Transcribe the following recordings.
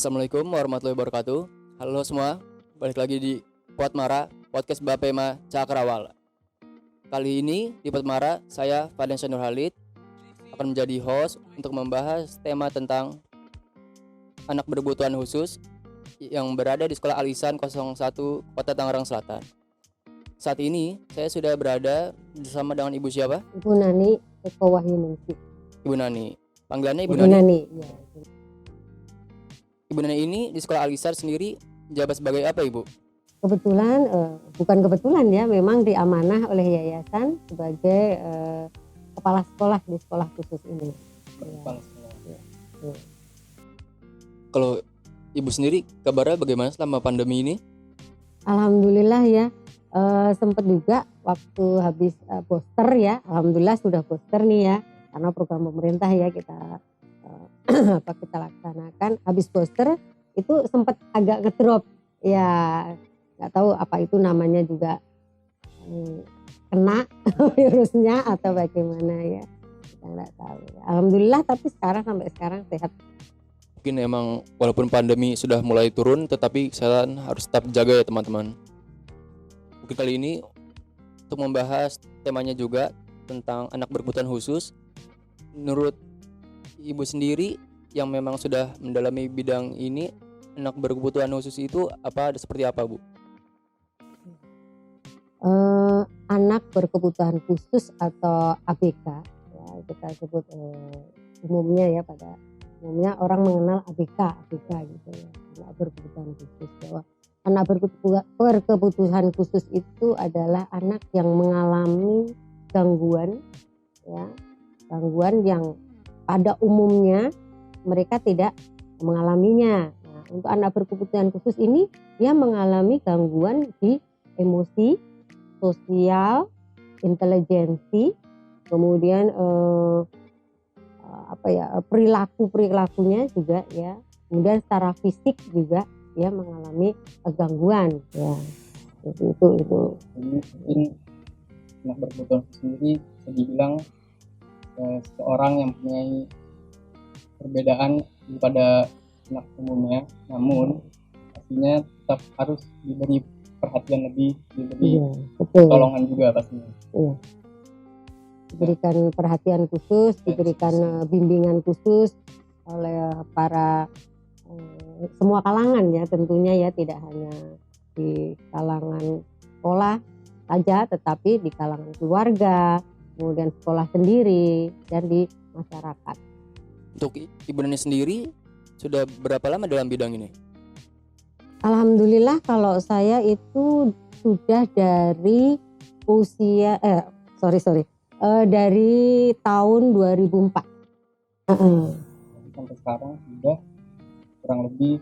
Assalamualaikum warahmatullahi wabarakatuh. Halo semua, balik lagi di Potmara, podcast Bapema Cakrawala. Kali ini di Potmara, saya Fadensya Nurhalid akan menjadi host untuk membahas tema tentang anak berkebutuhan khusus yang berada di Sekolah Al-Ihsan 01 Kota Tangerang Selatan. Saat ini saya sudah berada bersama dengan Ibu siapa? Ibu Nani Eko Wahyuningsi. Ibu Nani. Panggilannya Ibu Ibu Nani. Nani. Ya. Ibu Nani ini di Sekolah Al-Ihsan sendiri menjabat sebagai apa, Ibu? Kebetulan, bukan kebetulan ya, memang diamanah oleh yayasan sebagai kepala sekolah di sekolah khusus ini. Ya. Kalau Ibu sendiri kabarnya bagaimana selama pandemi ini? Alhamdulillah ya, sempat juga waktu habis booster ya, alhamdulillah sudah booster nih ya, karena program pemerintah ya kita kita laksanakan. Habis booster itu sempat agak ngedrop ya, nggak tahu apa itu namanya juga kena virusnya atau bagaimana ya, kita nggak tahu. Alhamdulillah tapi sampai sekarang sehat. Mungkin emang walaupun pandemi sudah mulai turun, tetapi kesehatan harus tetap dijaga ya teman-teman. Mungkin kali ini untuk membahas temanya juga tentang anak berkebutuhan khusus. Menurut Ibu sendiri yang memang sudah mendalami bidang ini, anak berkebutuhan khusus itu seperti apa, Bu? Anak berkebutuhan khusus atau ABK ya, kita sebut umumnya ya, pada umumnya orang mengenal ABK gitu ya, anak berkebutuhan khusus. Bahwa anak berkebutuhan khusus itu adalah anak yang mengalami gangguan ya, gangguan yang pada umumnya mereka tidak mengalaminya. Nah, untuk anak berkebutuhan khusus ini dia mengalami gangguan di emosi, sosial, intelijensi, kemudian perilakunya juga ya, kemudian secara fisik juga dia mengalami gangguan ya. Itu. Jadi mungkin anak berkebutuhan khusus sendiri bisa dibilang seorang yang mempunyai perbedaan daripada anak umumnya, namun pastinya tetap harus diberi perhatian lebih, diberi pertolongan juga pastinya. Iya. Diberikan perhatian khusus, diberikan bimbingan khusus oleh para semua kalangan ya, tentunya ya, tidak hanya di kalangan sekolah saja, tetapi di kalangan keluarga, kemudian sekolah sendiri, dan di masyarakat. Untuk Ibu Nani sendiri sudah berapa lama dalam bidang ini? Alhamdulillah kalau saya itu sudah dari usia dari tahun 2004. Sampai sekarang sudah kurang lebih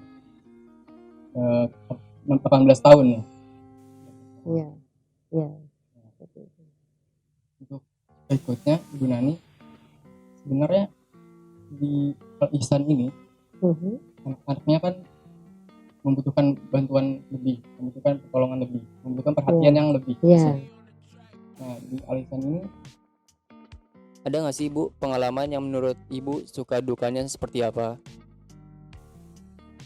18 tahun ya. Iya. Untuk berikutnya Ibu Nani, sebenarnya di Al-Ihsan ini anak-anaknya kan membutuhkan bantuan lebih, membutuhkan pertolongan lebih, membutuhkan perhatian yang lebih. Nah, di Al-Ihsan ini ada nggak sih Ibu pengalaman yang menurut Ibu suka dukanya seperti apa?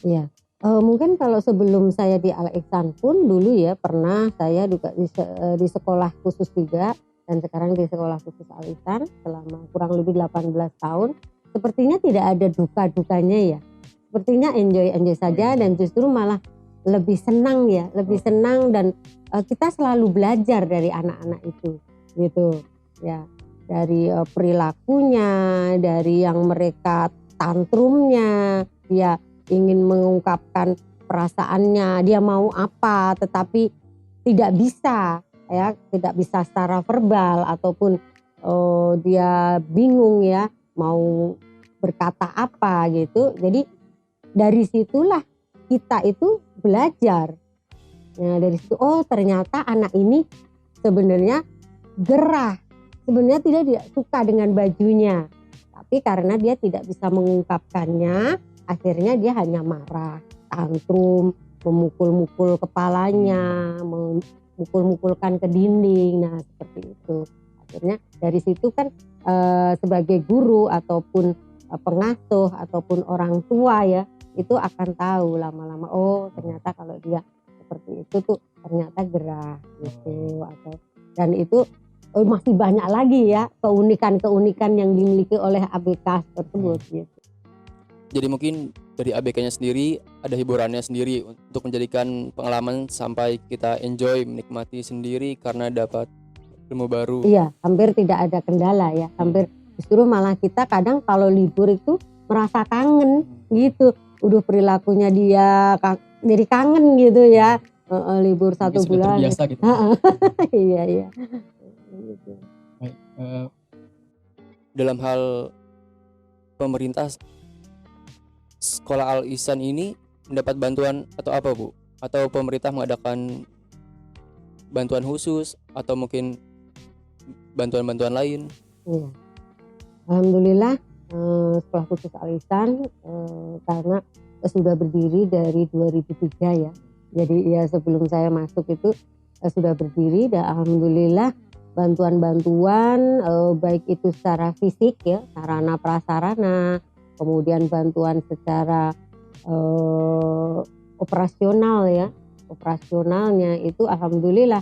Iya, mungkin kalau sebelum saya di Al-Ihsan pun dulu ya pernah saya juga di sekolah khusus juga, dan sekarang di sekolah khusus Al-Ihsan selama kurang lebih 18 tahun. Sepertinya tidak ada duka-dukanya ya. Sepertinya enjoy saja, dan justru malah lebih senang ya, dan kita selalu belajar dari anak-anak itu gitu ya, dari perilakunya, dari yang mereka tantrumnya, dia ingin mengungkapkan perasaannya, dia mau apa tetapi tidak bisa ya, tidak bisa secara verbal, ataupun dia bingung ya mau berkata apa gitu. Jadi dari situlah kita itu belajar. Nah, dari situ ternyata anak ini sebenarnya gerah. Sebenarnya tidak suka dengan bajunya. Tapi karena dia tidak bisa mengungkapkannya, akhirnya dia hanya marah, tantrum, memukul-mukul kepalanya, memukul-mukulkan ke dinding. Nah, seperti itu. Akhirnya dari situ kan sebagai guru ataupun pengasuh ataupun orang tua ya, itu akan tahu lama-lama, oh ternyata kalau dia seperti itu tuh ternyata gerah gitu. Dan itu masih banyak lagi ya keunikan-keunikan yang dimiliki oleh ABK tersebut gitu. Jadi mungkin dari ABK-nya sendiri ada hiburannya sendiri untuk menjadikan pengalaman sampai kita enjoy, menikmati sendiri karena dapat ilmu baru. Iya, hampir tidak ada kendala ya. Hampir justru malah kita kadang kalau libur itu merasa kangen gitu. Udah perilakunya dia jadi kangen gitu ya. Libur Mungkin 1 sudah bulan. terbiasa gitu. Iya. Gitu. Baik, Dalam hal pemerintah, sekolah Al Ihsan ini mendapat bantuan atau apa Bu? Atau pemerintah mengadakan bantuan khusus atau mungkin bantuan-bantuan lain? Iya. Alhamdulillah sekolah khusus Al Ihsan karena sudah berdiri dari 2003 ya. Jadi ya sebelum saya masuk itu sudah berdiri dan alhamdulillah bantuan-bantuan baik itu secara fisik ya, sarana prasarana, kemudian bantuan secara operasional ya. Operasionalnya itu alhamdulillah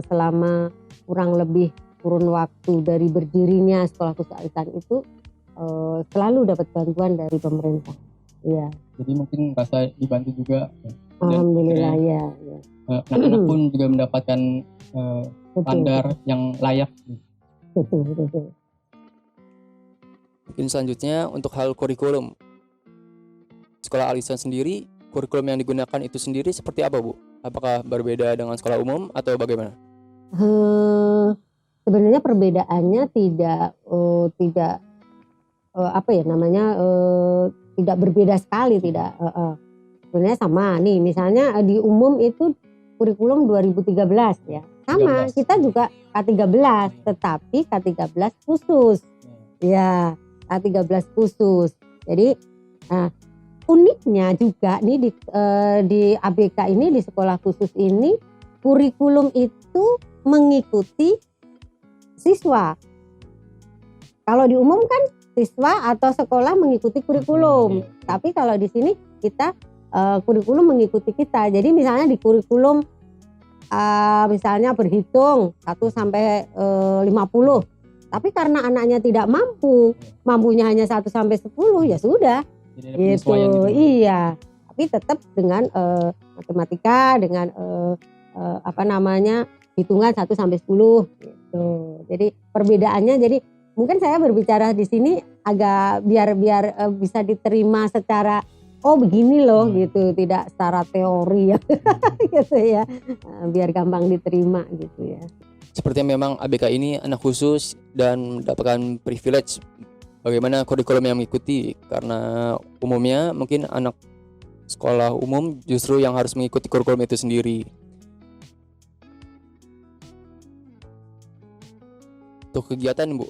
selama kurang lebih kurun waktu dari berdirinya sekolah khusus Al Ihsan itu selalu dapat bantuan dari pemerintah. Iya. jadi mungkin rasa dibantu juga. Alhamdulillah ya. Anak-anak pun juga mendapatkan standar yang layak. Betul. Mungkin selanjutnya untuk hal kurikulum. Sekolah Al Ihsan sendiri, kurikulum yang digunakan itu sendiri seperti apa Bu? Apakah berbeda dengan sekolah umum atau bagaimana? Sebenarnya perbedaannya tidak tidak berbeda sekali, tidak. Sebenarnya sama nih, misalnya di umum itu kurikulum 2013 ya, sama 13. kita juga K13, tetapi K13 khusus, ya K13 khusus. Jadi uniknya juga nih di ABK ini, di sekolah khusus ini, kurikulum itu mengikuti siswa. Kalau di umum kan siswa atau sekolah mengikuti kurikulum, tapi kalau di sini kita kurikulum mengikuti kita. Jadi misalnya di kurikulum misalnya berhitung 1 sampai 50, tapi karena anaknya tidak mampunya hanya 1 sampai 10 ya sudah. Gitu. Iya. Tapi tetap dengan matematika, dengan hitungan 1 sampai 10 gitu. Jadi perbedaannya, jadi mungkin saya berbicara di sini agak biar bisa diterima secara begini loh gitu, tidak secara teori ya gitu ya. Biar gampang diterima gitu ya. Sepertinya memang ABK ini anak khusus dan mendapatkan privilege bagaimana kurikulum yang mengikuti, karena umumnya mungkin anak sekolah umum justru yang harus mengikuti kurikulum itu sendiri. Untuk kegiatan Bu,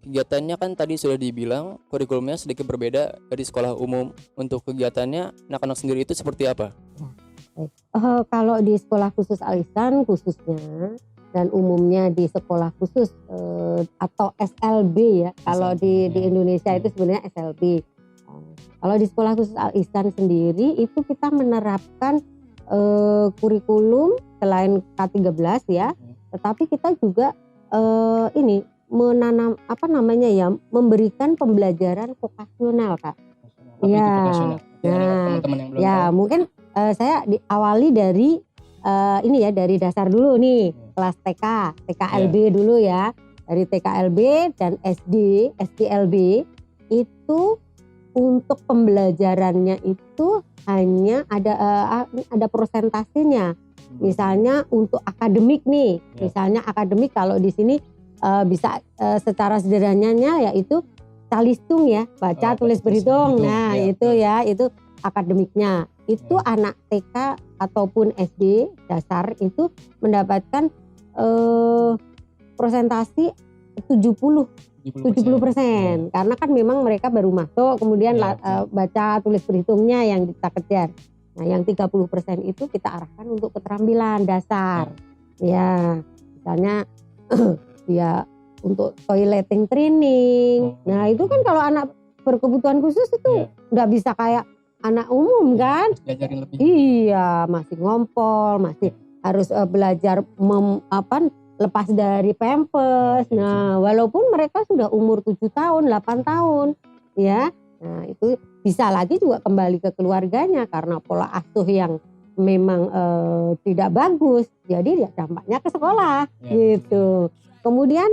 kegiatannya kan tadi sudah dibilang kurikulumnya sedikit berbeda dari sekolah umum. Untuk kegiatannya anak-anak sendiri itu seperti apa? Kalau di sekolah khusus Al Ihsan khususnya dan umumnya di sekolah khusus atau SLB ya, kalau di Indonesia itu sebenarnya SLB. Kalau di sekolah khusus Al Ihsan sendiri itu kita menerapkan kurikulum selain K13 ya, tetapi kita juga memberikan pembelajaran vokasional Kak. Iya. Teman-teman yang belum tahu. Mungkin saya diawali dari dari dasar dulu nih, kelas TK, TKLB dulu ya. Dari TKLB dan SDLB itu untuk pembelajarannya itu hanya ada persentasinya. Misalnya untuk akademik nih, misalnya akademik kalau di sini bisa secara sederhananya yaitu calistung ya, baca, tulis, berhitung. Nah itu akademiknya. Itu anak TK ataupun SD dasar itu mendapatkan persentasi 70% karena kan memang mereka baru masuk, kemudian baca, tulis, berhitungnya yang kita kejar. Nah yang 30% itu kita arahkan untuk keterampilan dasar. Ya misalnya ya untuk toileting training. Nah itu kan kalau anak berkebutuhan khusus itu nggak bisa kayak anak umum kan. Harus diajarin lebih. Iya, masih ngompol, masih harus belajar lepas dari pampers. Nah, walaupun mereka sudah umur 7 tahun, 8 tahun, ya. Nah, itu bisa lagi juga kembali ke keluarganya karena pola asuh yang memang tidak bagus. Jadi ya dampaknya ke sekolah, gitu. Kemudian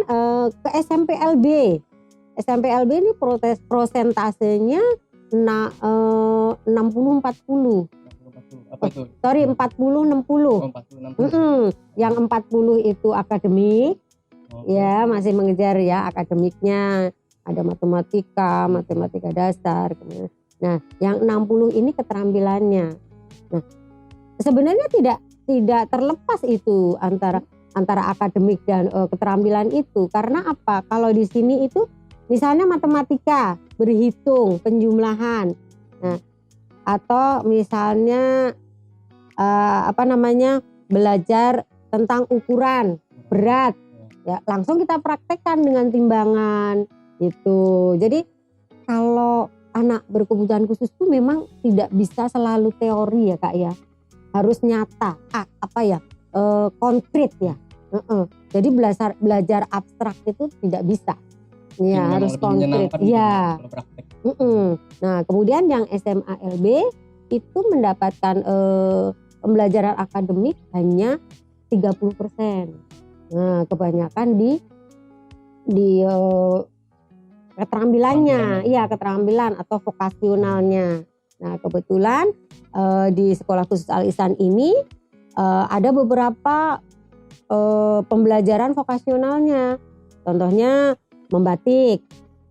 ke SMPLB. SMPLB ini prosentasenya 60-40. Apa itu? Sorry, 40-60. 40-60. Yang 40 itu akademik, ya masih mengejar ya akademiknya, ada matematika dasar. Nah, yang 60 ini keterampilannya. Nah, sebenarnya tidak terlepas itu antara akademik dan keterampilan itu. Karena apa? Kalau di sini itu misalnya matematika, berhitung, penjumlahan. Nah, atau misalnya belajar tentang ukuran berat, ya langsung kita praktekkan dengan timbangan gitu. Jadi kalau anak berkebutuhan khusus itu memang tidak bisa selalu teori ya Kak ya, harus nyata, konkret ya. Jadi belajar abstrak itu tidak bisa, ya harus konkret. Ya. Nah kemudian yang SMA LB itu mendapatkan pembelajaran akademik hanya 30%. Nah, kebanyakan di keterampilannya, keterampilan atau vokasionalnya. Nah, kebetulan di Sekolah Khusus Al Ihsan ini ada beberapa pembelajaran vokasionalnya. Contohnya membatik.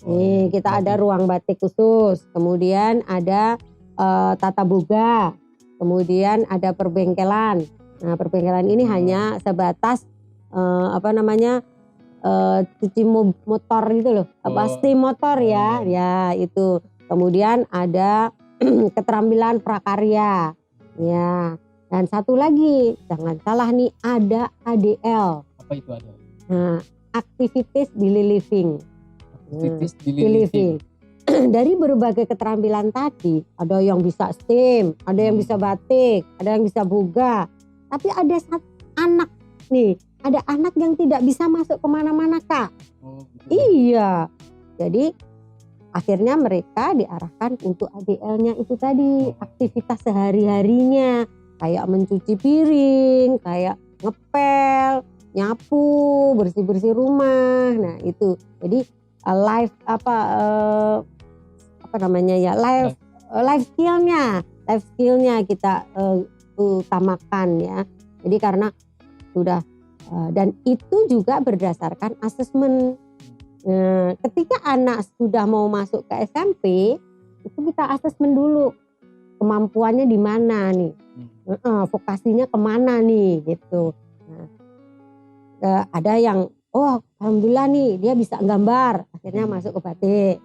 Nih, kita ada ruang batik khusus. Kemudian ada tata boga. Kemudian ada perbengkelan. Nah, perbengkelan ini hanya sebatas cuci motor gitu loh. Steam motor ya. Ya, itu. Kemudian ada keterampilan prakarya. Ya. Dan satu lagi, jangan salah nih, ada ADL. Apa itu ADL? Nah, Activities Daily Living. Activities Daily Living. Dari berbagai keterampilan tadi, ada yang bisa STEM, ada yang bisa batik, ada yang bisa boga. Tapi ada anak nih, ada anak yang tidak bisa masuk kemana-mana Kak. Iya, jadi akhirnya mereka diarahkan untuk ADL-nya itu tadi, aktivitas sehari-harinya, kayak mencuci piring, kayak ngepel, nyapu, bersih-bersih rumah. Nah itu, jadi life skillnya kita utamakan ya. Jadi karena sudah dan itu juga berdasarkan asesmen. Ketika anak sudah mau masuk ke SMP, itu kita asesmen dulu kemampuannya di mana nih, vokasinya kemana nih gitu. Nah, ada yang alhamdulillah nih dia bisa gambar, akhirnya masuk ke batik.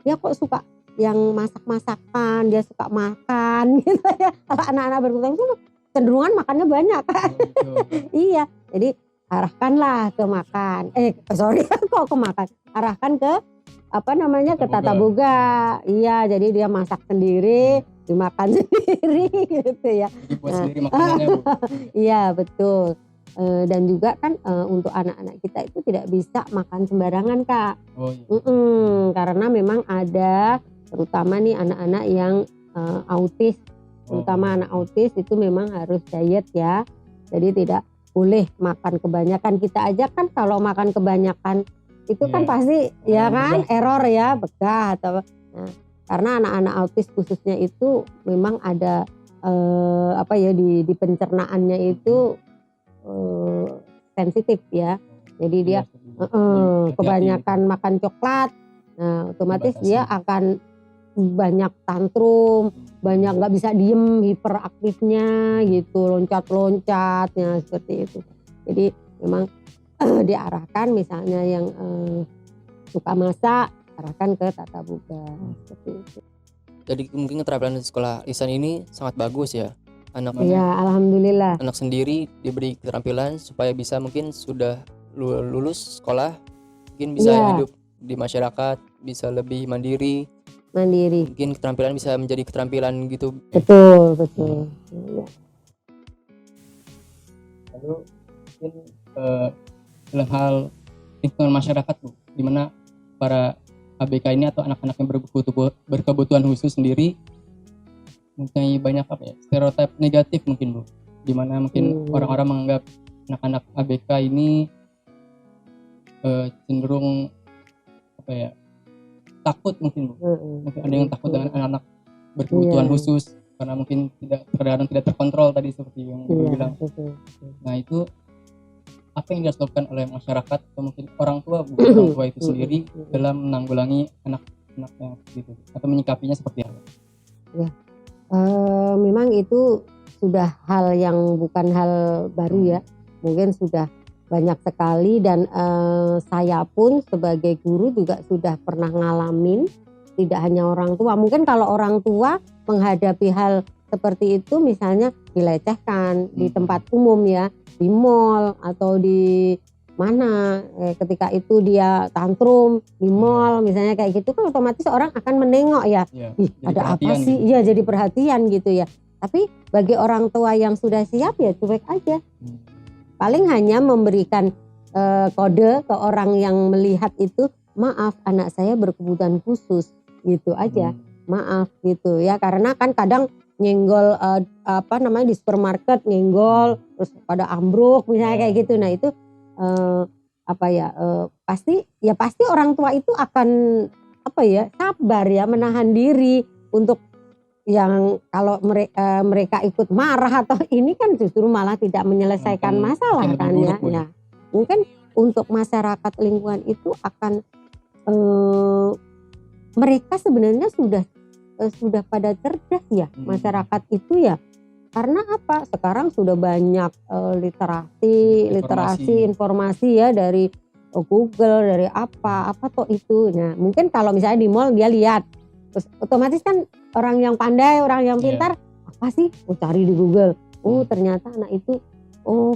Dia kok suka yang masak-masakan, dia suka makan gitu ya. Kalau anak-anak berkebutuhan itu cenderungan makannya banyak kan. Iya, jadi arahkanlah ke makan. Kok ke makan? Arahkan ke ke tata boga. Iya, jadi dia masak sendiri, dimakan sendiri gitu ya. Dibuat sendiri makanannya, Bu. Iya, betul. Dan juga kan untuk anak-anak kita itu tidak bisa makan sembarangan Kak. Karena memang ada terutama nih anak-anak yang autis, terutama anak autis itu memang harus diet ya. Jadi tidak boleh makan kebanyakan. Kita aja kan kalau makan kebanyakan itu kan pasti ya kan error ya, begah atau karena anak-anak autis khususnya itu memang ada di pencernaannya itu sensitif ya. Jadi dia kebanyakan makan coklat, nah otomatis dia akan banyak tantrum, banyak nggak bisa diem, hiperaktifnya gitu, loncat-loncatnya seperti itu. Jadi memang diarahkan misalnya yang suka masak, arahkan ke tata boga seperti itu. Jadi mungkin keterampilan di sekolah Ihsan ini sangat bagus ya. Ya, alhamdulillah. Anak sendiri diberi keterampilan supaya bisa mungkin sudah lulus sekolah, mungkin bisa hidup di masyarakat, bisa lebih mandiri, mandiri. Mungkin keterampilan bisa menjadi keterampilan gitu. Betul. Iya. Lalu mungkin dalam hal lingkungan masyarakat Bu, di mana para ABK ini atau anak-anak yang berkebutuhan khusus sendiri mempunyai banyak stereotip negatif mungkin Bu, di mana mungkin orang-orang menganggap anak-anak ABK ini cenderung takut mungkin Bu. Mungkin ada yang takut dengan anak-anak berkebutuhan khusus karena mungkin terkadang tidak terkontrol tadi seperti yang Ibu bilang. Nah itu apa yang dilakukan oleh masyarakat atau mungkin orang tua itu sendiri dalam menanggulangi anak-anak yang seperti itu atau menyikapinya seperti apa? Ya, memang itu sudah hal yang bukan hal baru ya, mungkin sudah banyak sekali dan saya pun sebagai guru juga sudah pernah ngalamin, tidak hanya orang tua. Mungkin kalau orang tua menghadapi hal seperti itu misalnya dilecehkan di tempat umum ya, di mall atau di mana ketika itu dia tantrum di mall misalnya kayak gitu kan otomatis orang akan menengok ya, ada apa sih gitu. Ya jadi perhatian gitu ya. Tapi bagi orang tua yang sudah siap ya cuek aja, paling hanya memberikan kode ke orang yang melihat itu, maaf anak saya berkebutuhan khusus gitu aja, maaf gitu ya, karena kan kadang nyenggol di supermarket nyenggol terus pada ambruk misalnya kayak gitu. Nah itu pasti orang tua itu akan sabar ya, menahan diri untuk yang kalau mereka ikut marah atau ini kan justru malah tidak menyelesaikan masalah kan ya. Ya mungkin untuk masyarakat lingkungan itu akan mereka sebenarnya sudah pada cerdas ya masyarakat itu ya, karena apa, sekarang sudah banyak literasi informasi ya dari Google, dari apa toh itu. Nah mungkin kalau misalnya di mall dia lihat terus otomatis kan orang yang pandai, orang yang pintar apa sih, cari di Google, ternyata anak itu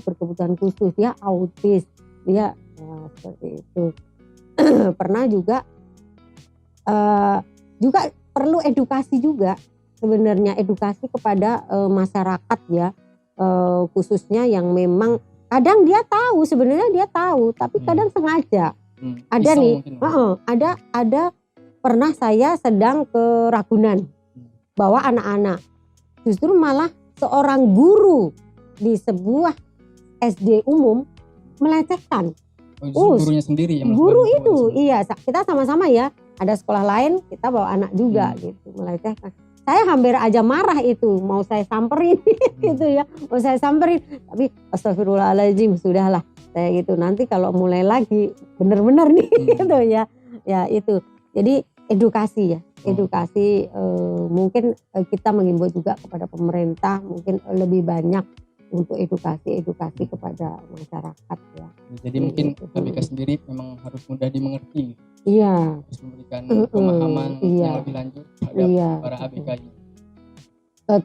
berkebutuhan khusus, dia autis, dia seperti itu. Pernah juga perlu edukasi juga sebenarnya, edukasi kepada masyarakat ya, khususnya yang memang kadang dia tahu, sebenarnya dia tahu tapi kadang sengaja. Ada nih ada pernah saya sedang ke Ragunan bawa anak-anak, justru malah seorang guru di sebuah SD umum melecehkan. Gurunya sendiri yang guru itu iya, kita sama-sama ya, ada sekolah lain kita bawa anak juga gitu, melecehkan. Saya hampir aja marah itu, mau saya samperin gitu ya, mau saya samperin, tapi astagfirullahaladzim, sudahlah saya gitu, nanti kalau mulai lagi bener-bener nih gitu ya. Ya itu, jadi edukasi ya, edukasi mungkin kita mengimbau juga kepada pemerintah mungkin lebih banyak untuk edukasi kepada masyarakat ya. Jadi mungkin ABK sendiri memang harus mudah dimengerti. Iya. Harus memberikan pemahaman yang lebih lanjut terhadap para ABK ini.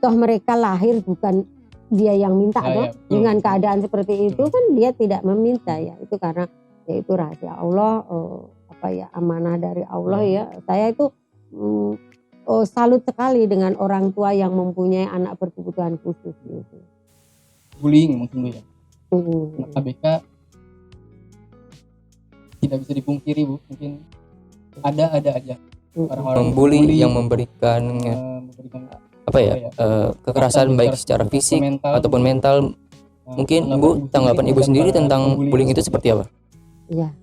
Toh mereka lahir bukan dia yang minta dengan keadaan seperti itu kan dia tidak meminta ya, itu karena ya itu rahasia Allah, amanah dari Allah ya. Saya itu salut sekali dengan orang tua yang mempunyai anak berkebutuhan khusus gitu. Bullying mungkin ya. ABK tidak bisa dipungkiri Bu, mungkin ada aja orang-orang membuli yang memberikan kekerasan baik secara fisik ataupun mental. Mungkin Ibu, tanggapan Ibu sendiri tentang bullying itu seperti apa? Ya,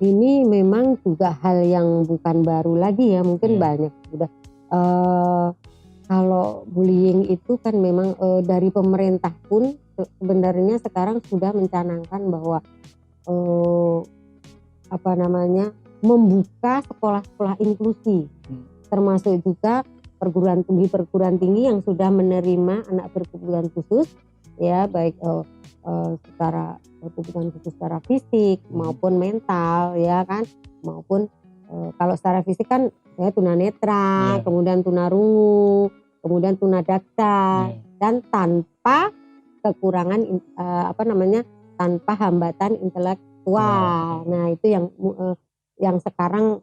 ini memang juga hal yang bukan baru lagi ya, mungkin banyak sudah. Kalau bullying itu kan memang dari pemerintah pun sebenarnya sekarang sudah mencanangkan bahwa membuka sekolah-sekolah inklusi, termasuk juga perguruan tinggi yang sudah menerima anak berkebutuhan khusus ya, baik secara berkebutuhan khusus secara fisik maupun mental ya kan, maupun kalau secara fisik kan ya tunanetra, kemudian tunarungu, kemudian tunadaksa, dan tanpa kekurangan tanpa hambatan intelektual. Nah itu yang sekarang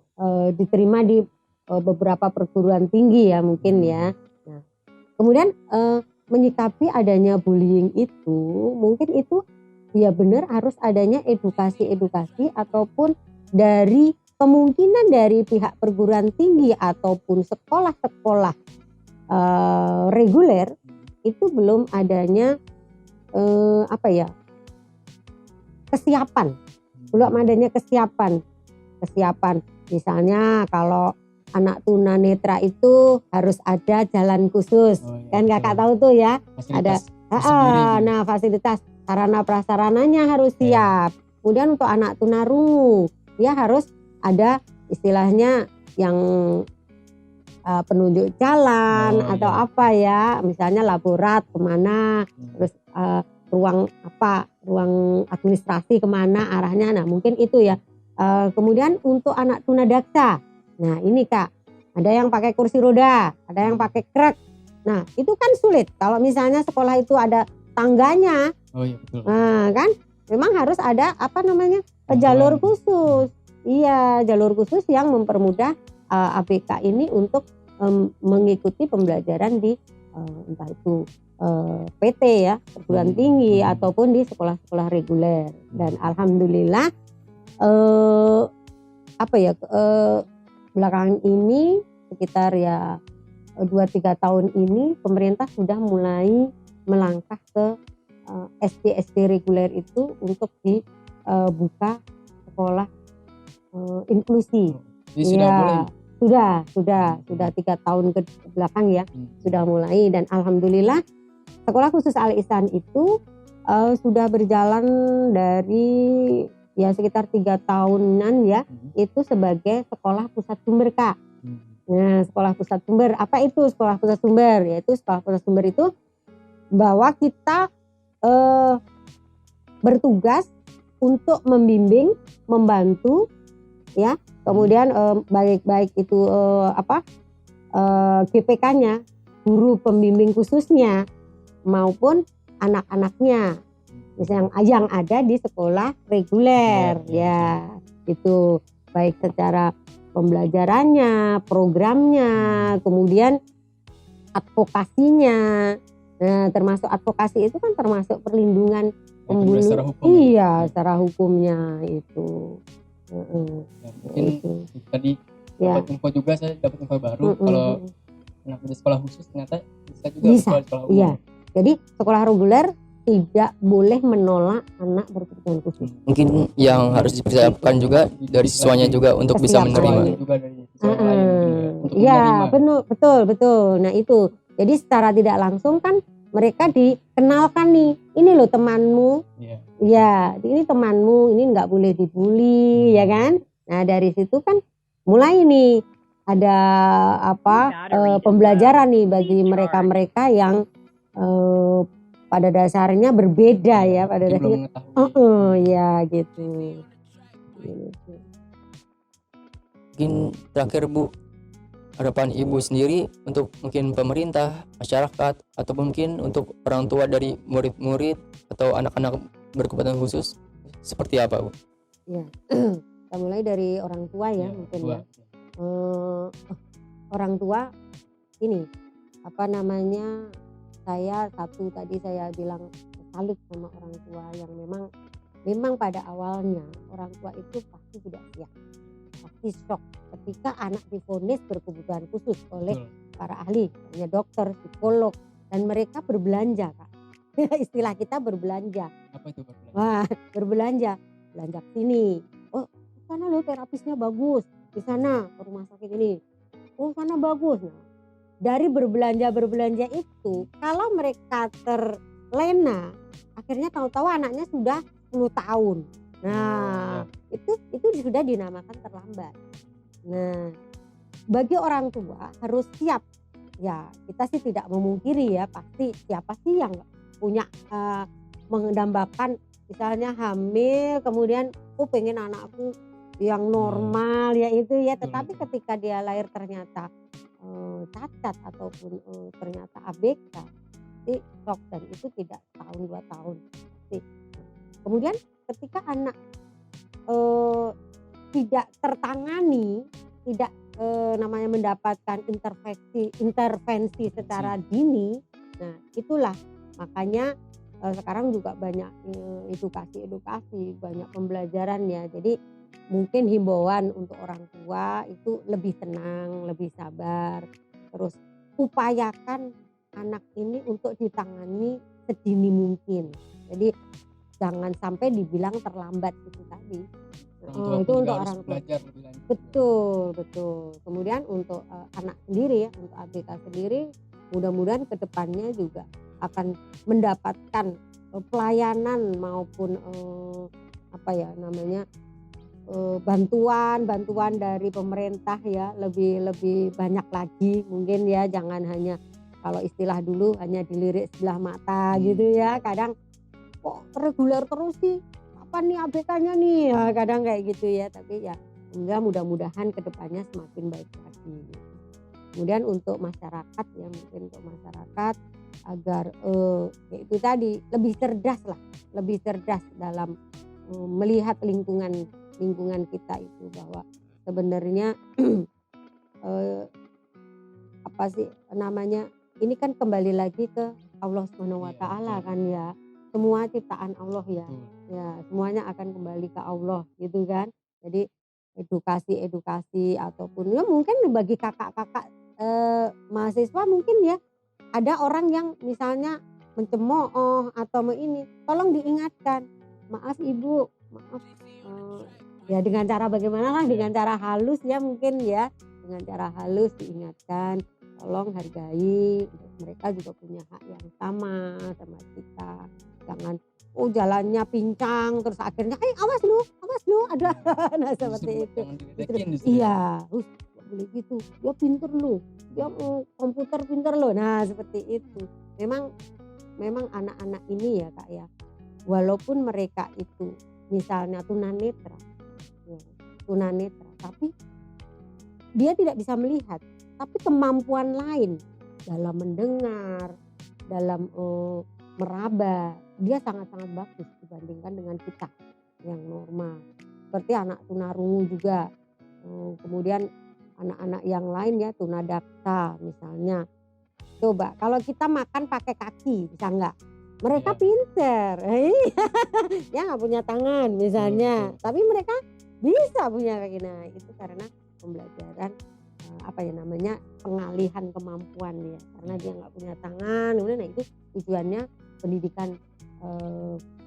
diterima di beberapa perguruan tinggi ya mungkin ya. Nah, kemudian menyikapi adanya bullying itu, mungkin itu ya benar harus adanya edukasi ataupun dari kemungkinan dari pihak perguruan tinggi ataupun sekolah-sekolah reguler itu belum adanya kesiapan. Misalnya kalau anak tunanetra itu harus ada jalan khusus, kan kakak tahu tuh ya, Fasilitas ada fasilitas sarana prasarananya harus siap. Kemudian untuk anak tunarungu dia harus ada istilahnya yang penunjuk jalan atau apa ya, misalnya laborat kemana, terus ruang administrasi kemana arahnya. Nah mungkin itu ya. Kemudian untuk anak tunadaksa, nah ini Kak, ada yang pakai kursi roda, ada yang pakai krek. Nah itu kan sulit kalau misalnya sekolah itu ada tangganya. Betul. Nah kan memang harus ada jalur khusus. Iya, jalur khusus yang mempermudah ABK ini untuk mengikuti pembelajaran di entah itu PT ya, perguruan tinggi ataupun di sekolah-sekolah reguler. Dan alhamdulillah belakangan ini sekitar ya 2-3 tahun ini pemerintah sudah mulai melangkah ke SD reguler itu untuk dibuka sekolah inklusi. Jadi sudah 3 tahun ke belakang ya sudah mulai, dan alhamdulillah sekolah khusus Al Ihsan itu sudah berjalan dari ya sekitar 3 tahunan ya, itu sebagai sekolah pusat sumber Kak. Nah sekolah pusat sumber, apa itu sekolah pusat sumber? Yaitu sekolah pusat sumber itu bahwa kita bertugas untuk membimbing, membantu ya, kemudian baik itu GPK-nya, guru pembimbing khususnya maupun anak-anaknya yang ada di sekolah reguler ya, itu baik secara pembelajarannya, programnya, kemudian advokasinya. Nah termasuk advokasi itu kan termasuk perlindungan pembunuh, secara hukumnya itu. Mungkin tadi dapat info juga, saya dapat info baru kalau anak di sekolah khusus ternyata bisa juga sekolah umum. Iya. Jadi sekolah reguler tidak boleh menolak anak berkebutuhan khusus. Mungkin yang harus dipersiapkan juga dari siswanya juga untuk bisa menerima. Iya, betul. Nah itu, jadi secara tidak langsung kan mereka dikenalkan nih, ini loh temanmu, ya ini temanmu, ini nggak boleh dibully, ya kan? Nah dari situ kan mulai nih ada pembelajaran nih bagi mereka yang pada dasarnya berbeda ya, pada dasarnya ya gitu. Mungkin terakhir Bu, harapan Ibu sendiri untuk mungkin pemerintah, masyarakat, atau mungkin untuk orang tua dari murid-murid atau anak-anak berkebutuhan khusus seperti apa Bu? Ya, kita mulai dari orang tua ya, mungkin ya. Orang tua ini saya tadi saya bilang salut sama orang tua yang memang pada awalnya orang tua itu pasti tidak siap, pasti shock ketika anak divonis berkebutuhan khusus oleh para ahli, hanya dokter, psikolog, dan mereka berbelanja Kak. Istilah kita berbelanja. Apa itu berbelanja? Wah, belanja ke sini. Oh, di sana loh terapisnya bagus. Di sana ke rumah sakit ini. Oh, sana bagus. Nah, dari berbelanja itu, kalau mereka terlena, akhirnya tahu-tahu anaknya sudah 10 tahun. Nah, itu sudah dinamakan terlambat. Nah, bagi orang tua harus siap. Ya, kita sih tidak memungkiri ya, pasti siapa sih yang punya mendambakan misalnya hamil, kemudian pengen anakku yang normal ya itu ya, tetapi ketika dia lahir ternyata cacat ataupun ternyata ABK, pasti shock, dan itu tidak tahun 2 tahun pasti. Kemudian ketika anak tidak tertangani, tidak namanya mendapatkan intervensi secara dini. Nah, itulah makanya sekarang juga banyak edukasi, banyak pembelajaran ya. Jadi mungkin himbauan untuk orang tua itu lebih tenang, lebih sabar. Terus upayakan anak ini untuk ditangani sedini mungkin. Jadi jangan sampai dibilang terlambat itu tadi. Itu untuk orang tua. Betul. Kemudian untuk anak sendiri ya, untuk ABK sendiri, mudah-mudahan kedepannya juga akan mendapatkan pelayanan maupun bantuan dari pemerintah ya, lebih banyak lagi mungkin ya, jangan hanya kalau istilah dulu hanya dilirik sebelah mata gitu ya. Kadang kok reguler terus sih, kapan nih ABK-nya nih, ya, kadang kayak gitu ya. Tapi ya enggak, mudah-mudahan kedepannya semakin baik lagi. Kemudian untuk masyarakat ya, mungkin untuk masyarakat agar yaitu tadi lebih cerdas dalam melihat lingkungan kita itu, bahwa sebenarnya ini kan kembali lagi ke Allah SWT kan ya. Semua ciptaan Allah ya. Ya, semuanya akan kembali ke Allah gitu kan. Jadi edukasi ataupun ya mungkin bagi kakak-kakak mahasiswa mungkin ya, ada orang yang misalnya mencemooh atau ini, tolong diingatkan, maaf ibu, maaf, ya dengan cara bagaimana lah, dengan cara halus ya mungkin ya, dengan cara halus diingatkan, tolong hargai, mereka juga punya hak yang sama kita. Jangan jalannya pincang terus akhirnya awas lu ada. Nah seperti itu. Iya, gak boleh gitu, dia pinter lu, dia komputer pinter lo. Nah seperti itu. Memang anak-anak ini ya Kak ya, walaupun mereka itu misalnya tunanetra, tapi dia tidak bisa melihat, tapi kemampuan lain dalam mendengar, dalam meraba, dia sangat-sangat bagus dibandingkan dengan kita yang normal. Seperti anak tunarungu juga, kemudian anak-anak yang lain ya, tunadaksa misalnya. Coba kalau kita makan pakai kaki bisa enggak? Mereka pinter, ya nggak punya tangan misalnya, tapi mereka bisa punya kaki. Nah itu karena pembelajaran pengalihan kemampuan ya, karena dia nggak punya tangan. Kemudian nah itu tujuannya pendidikan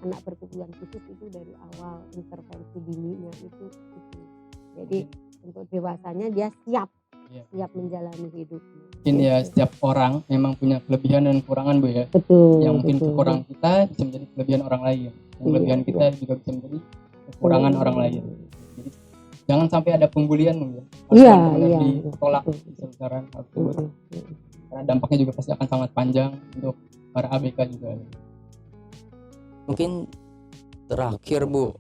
anak berkebutuhan khusus itu dari awal, intervensi dininya itu. Jadi untuk dewasanya dia siap menjalani hidupnya. Mungkin ya setiap orang memang punya kelebihan dan kekurangan Bu ya. Betul. Yang mungkin kekurangan kita bisa menjadi kelebihan orang lain. Yang kelebihan kita juga bisa menjadi kekurangan orang lain. Jadi jangan sampai ada pembulian Bu ya. Harus ditolak secara tersebut. Karena dampaknya juga pasti akan sangat panjang untuk para ABK juga. Mungkin terakhir Bu,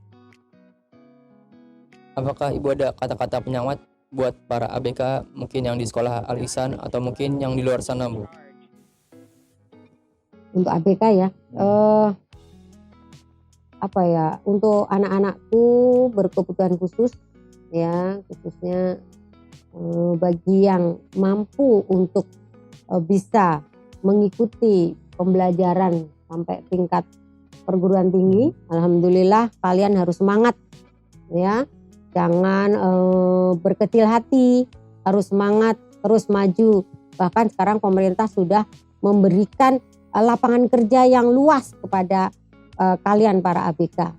apakah Ibu ada kata-kata penyemangat buat para ABK mungkin yang di sekolah Al Ihsan atau mungkin yang di luar sana Bu? Untuk ABK ya, untuk anak-anakku berkebutuhan khusus ya, khususnya bagi yang mampu untuk bisa mengikuti pembelajaran sampai tingkat perguruan tinggi, alhamdulillah kalian harus semangat ya. Jangan berkecil hati, harus semangat, terus maju. Bahkan sekarang pemerintah sudah memberikan lapangan kerja yang luas kepada kalian para ABK.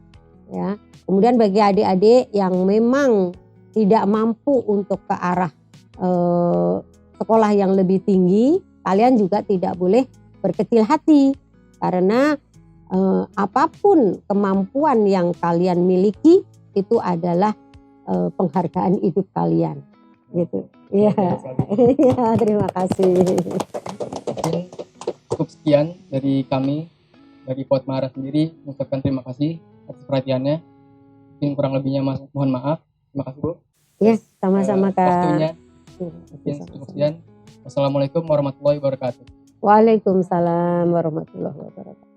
Ya. Kemudian bagi adik-adik yang memang tidak mampu untuk ke arah sekolah yang lebih tinggi, kalian juga tidak boleh berkecil hati. Karena apapun kemampuan yang kalian miliki itu adalah penghargaan hidup kalian gitu. Iya. Ya, terima kasih. Cukup sekian dari kami, dari Potmara sendiri, mengucapkan terima kasih atas perhatiannya. Mungkin kurang lebihnya mohon maaf. Terima kasih Bu. Ya, sama-sama Kak. Waktunya. Mungkin cukup sekian. Wassalamualaikum warahmatullahi wabarakatuh. Waalaikumsalam warahmatullahi wabarakatuh.